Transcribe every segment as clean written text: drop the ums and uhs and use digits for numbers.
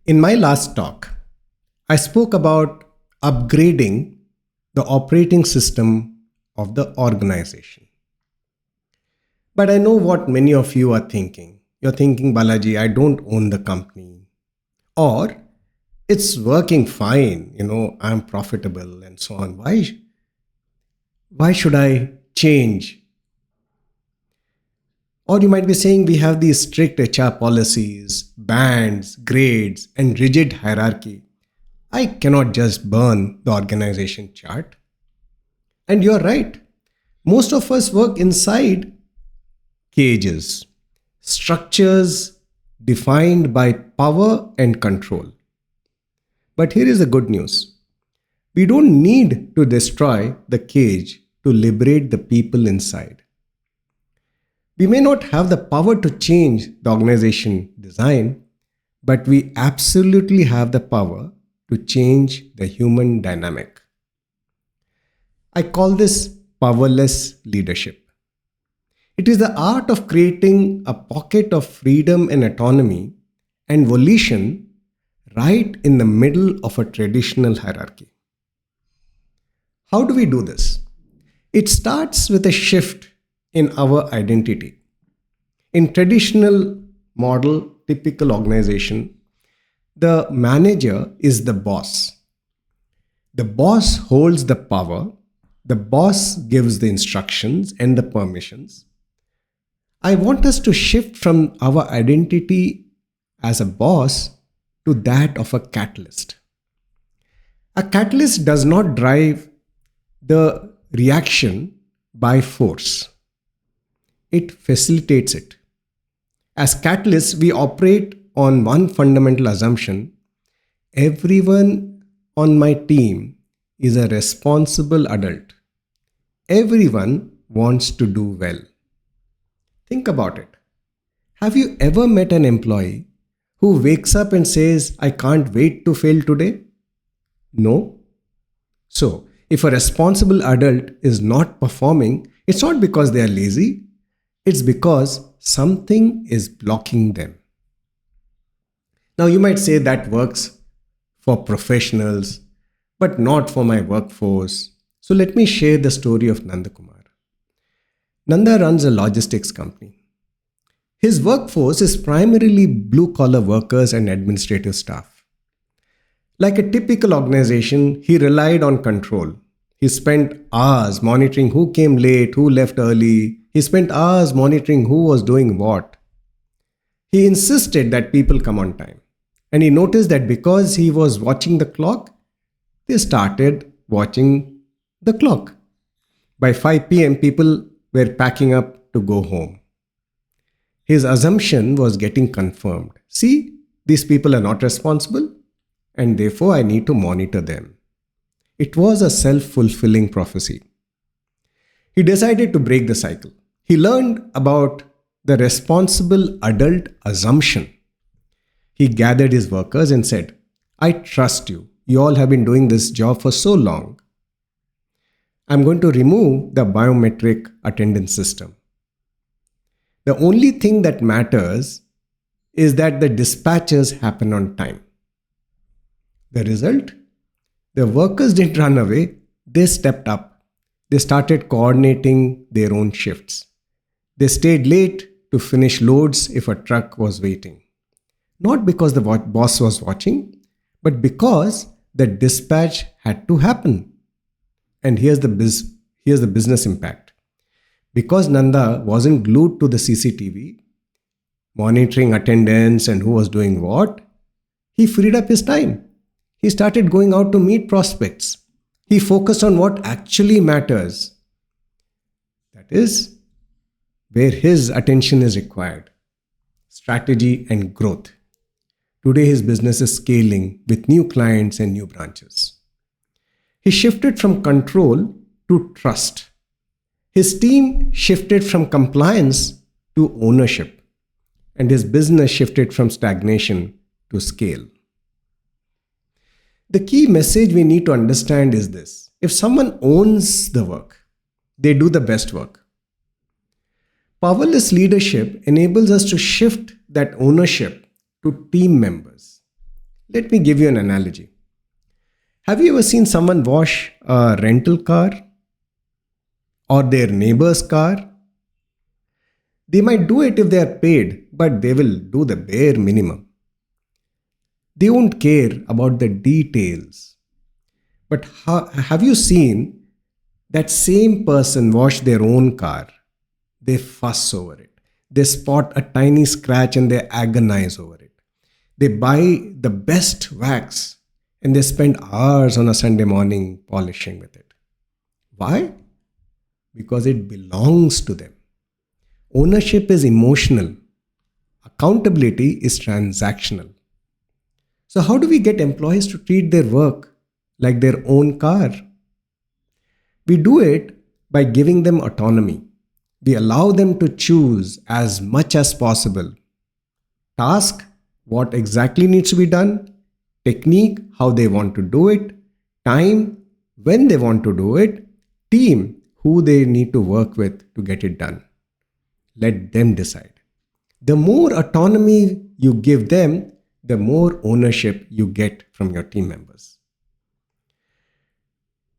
In my last talk, I spoke about upgrading the operating system of the organization. But I know what many of you are thinking. You're thinking, Balaji, I don't own the company. Or it's working fine, I'm profitable and so on. Why should I change? Or you might be saying we have these strict HR policies, bands, grades, and rigid hierarchy. I cannot just burn the organization chart. And you're right. Most of us work inside cages, structures defined by power and control. But here is the good news. We don't need to destroy the cage to liberate the people inside. We may not have the power to change the organization design, but we absolutely have the power to change the human dynamic. I call this powerless leadership. It is the art of creating a pocket of freedom and autonomy and volition right in the middle of a traditional hierarchy. How do we do this? It starts with a shift in our identity. In traditional model, typical organization, the manager is the boss. The boss holds the power. The boss gives the instructions and the permissions. I want us to shift from our identity as a boss to that of a catalyst. A catalyst does not drive the reaction by force. It facilitates it. As catalysts, we operate on one fundamental assumption: everyone on my team is a responsible adult. Everyone wants to do well. Think about it. Have you ever met an employee who wakes up and says, I can't wait to fail today? No. So, if a responsible adult is not performing, it's not because they are lazy, it's because something is blocking them. Now, you might say that works for professionals, but not for my workforce. So, let me share the story of Nanda Kumar. Nanda runs a logistics company. His workforce is primarily blue-collar workers and administrative staff. Like a typical organization, he relied on control. He spent hours monitoring who came late, who left early. He spent hours monitoring who was doing what. He insisted that people come on time. And he noticed that because he was watching the clock, they started watching the clock. By 5 p.m., people were packing up to go home. His assumption was getting confirmed. See, these people are not responsible, and therefore I need to monitor them. It was a self-fulfilling prophecy. He decided to break the cycle. He learned about the responsible adult assumption. He gathered his workers and said, I trust you. You all have been doing this job for so long. I'm going to remove the biometric attendance system. The only thing that matters is that the dispatches happen on time. The result? The workers didn't run away, they stepped up. They started coordinating their own shifts. They stayed late to finish loads if a truck was waiting. Not because the boss was watching, but because the dispatch had to happen. And here's the business impact. Because Nanda wasn't glued to the CCTV, monitoring attendance and who was doing what, he freed up his time. He started going out to meet prospects. He focused on what actually matters. That is where his attention is required: strategy and growth. Today, his business is scaling with new clients and new branches. He shifted from control to trust. His team shifted from compliance to ownership, and his business shifted from stagnation to scale. The key message we need to understand is this: if someone owns the work, they do the best work. Powerless leadership enables us to shift that ownership to team members. Let me give you an analogy. Have you ever seen someone wash a rental car or their neighbor's car? They might do it if they are paid, but they will do the bare minimum. They won't care about the details. But have you seen that same person wash their own car? They fuss over it. They spot a tiny scratch and they agonize over it. They buy the best wax and they spend hours on a Sunday morning polishing with it. Why? Because it belongs to them. Ownership is emotional. Accountability is transactional. So, how do we get employees to treat their work like their own car? We do it by giving them autonomy. We allow them to choose as much as possible. Task, what exactly needs to be done. Technique, how they want to do it. Time, when they want to do it. Team, who they need to work with to get it done. Let them decide. The more autonomy you give them, the more ownership you get from your team members.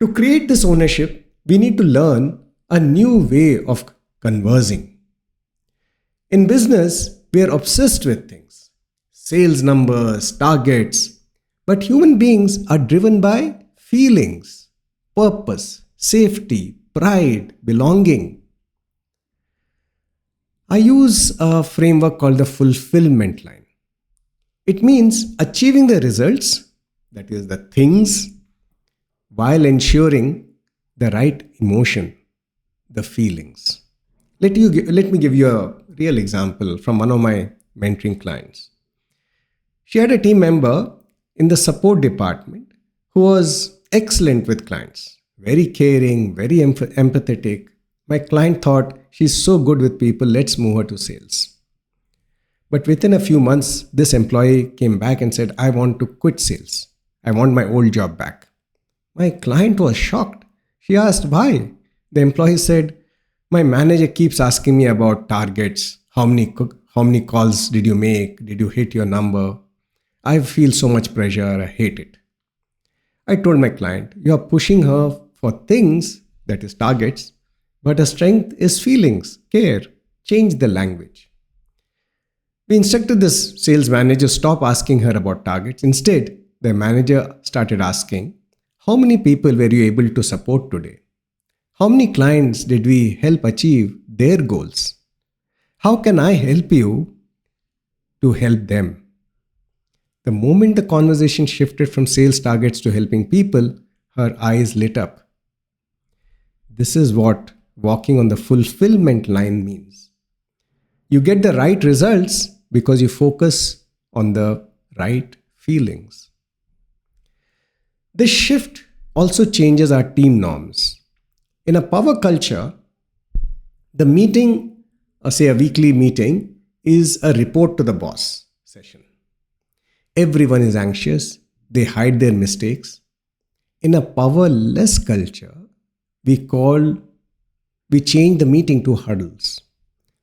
To create this ownership, we need to learn a new way of conversing. In business, we are obsessed with things, sales numbers, targets, but human beings are driven by feelings, purpose, safety, pride, belonging. I use a framework called the fulfillment line. It means achieving the results, that is the things, while ensuring the right emotion, the feelings. Let me give you a real example from one of my mentoring clients. She had a team member in the support department who was excellent with clients, very caring, very empathetic. My client thought, she's so good with people, let's move her to sales. But within a few months, this employee came back and said, I want to quit sales. I want my old job back. My client was shocked. She asked why. The employee said, my manager keeps asking me about targets. How many calls did you make? Did you hit your number? I feel so much pressure. I hate it. I told my client, you are pushing her for things, that is targets, but her strength is feelings, care. Change the language. We instructed this sales manager stop asking her about targets. Instead, the manager started asking, how many people were you able to support today? How many clients did we help achieve their goals? How can I help you to help them? The moment the conversation shifted from sales targets to helping people, her eyes lit up. This is what walking on the fulfillment line means. You get the right results because you focus on the right feelings. This shift also changes our team norms. In a power culture, the meeting, say a weekly meeting, is a report to the boss session. Everyone is anxious, they hide their mistakes. In a powerless culture, we change the meeting to huddles.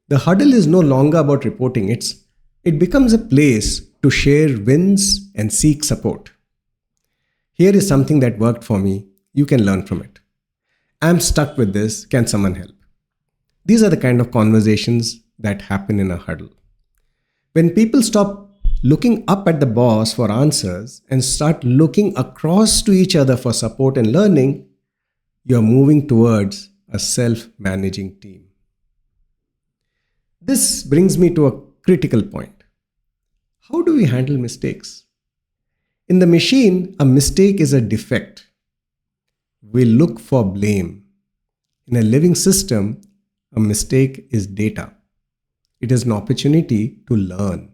The huddle is no longer about reporting, it becomes a place to share wins and seek support. Here is something that worked for me, you can learn from it. I'm stuck with this, can someone help? These are the kind of conversations that happen in a huddle. When people stop looking up at the boss for answers and start looking across to each other for support and learning, you're moving towards a self-managing team. This brings me to a critical point. How do we handle mistakes? In the machine, a mistake is a defect. We look for blame. In a living system, a mistake is data. It is an opportunity to learn.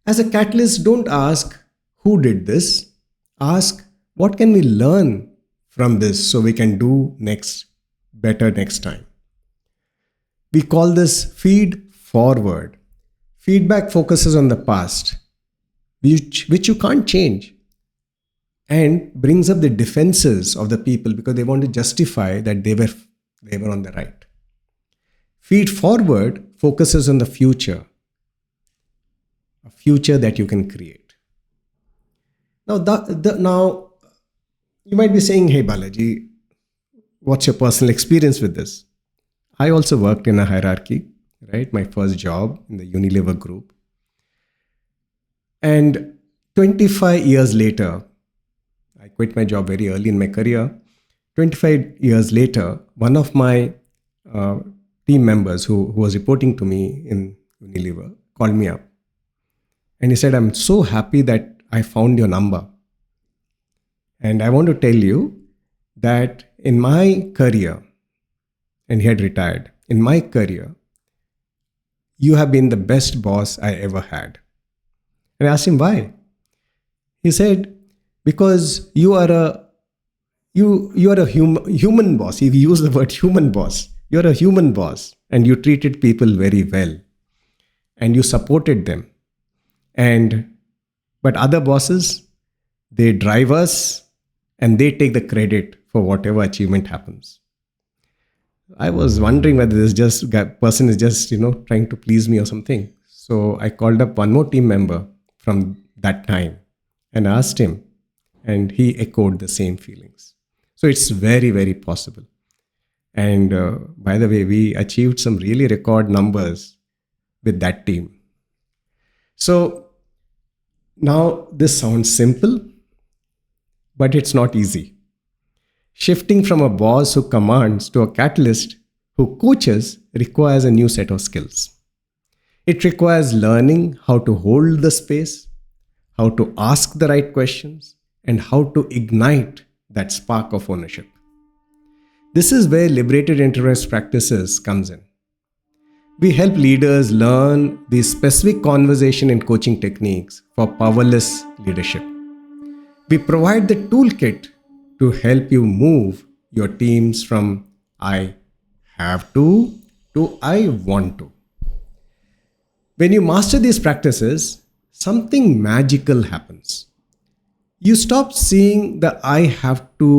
As a catalyst, don't ask, who did this? Ask, what can we learn from this so we can do better next time? We call this feed forward. Feedback focuses on the past, which you can't change, and brings up the defenses of the people because they want to justify that they were on the right. Feed forward focuses on the future, a future that you can create. Now you might be saying, "Hey Balaji, what's your personal experience with this?" I also worked in a hierarchy, right? My first job in the Unilever group, and 25 years later, I quit my job very early in my career. 25 years later, one of my uh, team members who was reporting to me in Unilever called me up and he said, "I'm so happy that I found your number. And I want to tell you that in my career," and he had retired, "in my career, you have been the best boss I ever had." And I asked him why. He said, "Because you are a human boss." He used the word human boss. You're a human boss and you treated people very well and you supported them. And but other bosses, they drive us and they take the credit for whatever achievement happens. I was wondering whether person is just trying to please me or something. So I called up one more team member from that time and asked him, and he echoed the same feelings. So it's very, very possible. And by the way, we achieved some really record numbers with that team. So now this sounds simple, but it's not easy. Shifting from a boss who commands to a catalyst who coaches requires a new set of skills. It requires learning how to hold the space, how to ask the right questions, and how to ignite that spark of ownership. This is where liberated enterprise practices comes in. We help leaders learn these specific conversation and coaching techniques for powerless leadership. We provide the toolkit to help you move your teams from "I have to "I want to." When you master these practices, something magical happens. You stop seeing the "I have to"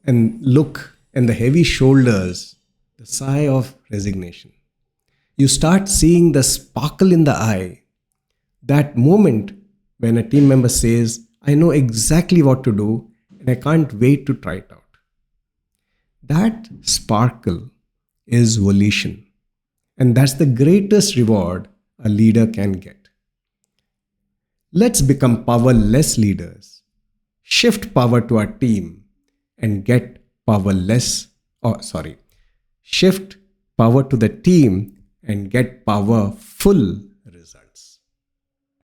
and look and the heavy shoulders, the sigh of resignation. You start seeing the sparkle in the eye, that moment when a team member says, "I know exactly what to do and I can't wait to try it out." That sparkle is volition. And that's the greatest reward a leader can get. Let's become powerless leaders. Shift power to our team and get powerless, shift power to the team and get powerful